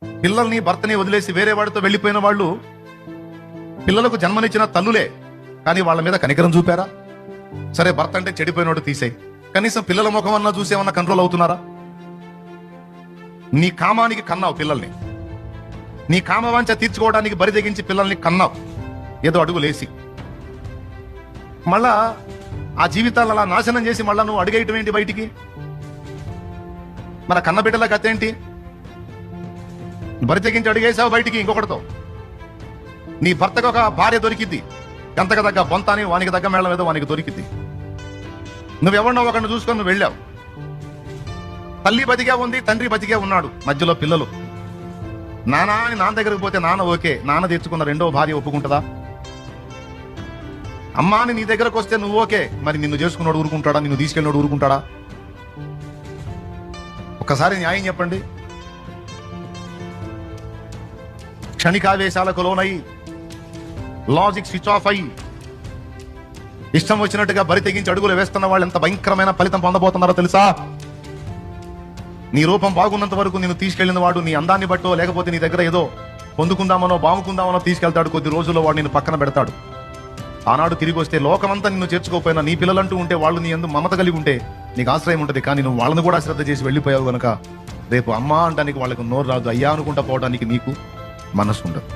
పిల్లల్ని భర్తని వదిలేసి వేరే వాడితో వెళ్ళిపోయిన వాళ్ళు పిల్లలకు జన్మనిచ్చిన తల్లులే, కానీ వాళ్ళ మీద కనికరం చూపారా? సరే, భర్త అంటే చెడిపోయినోడు తీసేయి, కనీసం పిల్లల ముఖం అన్నా చూసేమన్నా కంట్రోల్ అవుతున్నారా? నీ కామానికి కన్నావు పిల్లల్ని, నీ కామవాంఛ తీర్చుకోవడానికి బరి తెగించి పిల్లల్ని కన్నావు ఏదో అడుగులేసి. మళ్ళా ఆ జీవితాలు అలా నాశనం చేసి మళ్ళా నువ్వు అడిగేయటం ఏంటి బయటికి? మన కన్న బిడ్డల కథ ఏంటి? బరి తెగించి అడిగేసావు బయటికి ఇంకొకటితో. నీ భర్తకు ఒక భార్య దొరికిద్ది, గంతకు తగ్గ బొంతాని, వానికి తగ్గ మేళం ఏదో వానికి దొరికిద్ది. నువ్వెవరినో ఒకరిని చూసుకొని నువ్వు వెళ్ళావు. తల్లి బతికే ఉంది, తండ్రి బతికే ఉన్నాడు, మధ్యలో పిల్లలు. నాన్న అని నాన్న దగ్గరకు పోతే నాన్న ఓకే, నాన్న తెచ్చుకున్న రెండో భార్య ఒప్పుకుంటుందా? అమ్మా అని నీ దగ్గరకు వస్తే నువ్వు ఓకే, మరి నిన్ను చేసుకున్నాడు ఊరుకుంటాడా? నిన్ను తీసుకెళ్ళినాడు ఊరుకుంటాడా? ఒక్కసారి న్యాయం చెప్పండి. క్షణికావేశాలకు లోనై, లాజిక్ స్విచ్ ఆఫ్ అయ్యి, ఇష్టం వచ్చినట్టుగా బరి తెగించి అడుగులు వేస్తున్న వాళ్ళు ఎంత భయంకరమైన ఫలితం పొందబోతున్నారో తెలుసా? నీ రూపం బాగున్నంత వరకు నిన్ను తీసుకెళ్లిన వాడు నీ అందాన్ని బట్టో లేకపోతే నీ దగ్గర ఏదో పొందుకుందామనో బాగుకుందామనో తీసుకెళ్తాడు. కొద్ది రోజుల్లో వాడు నిన్ను పక్కన పెడతాడు. ఆనాడు తిరిగి వస్తే లోకమంతా నిన్ను చేర్చుకోకపోయినా నీ పిల్లలంటూ ఉంటే, వాళ్ళు నీ యందు మమత కలిగి ఉంటే నీకు ఆశ్రయం ఉంటుంది. కానీ నువ్వు వాళ్ళని కూడా శ్రద్ధ చేసి వెళ్ళిపోయావు కనుక రేపు అమ్మ అంటానికి వాళ్ళకు నోరు రాదు, అయ్యా అనుకుంటా పోవడానికి నీకు మనసు ఉండదు.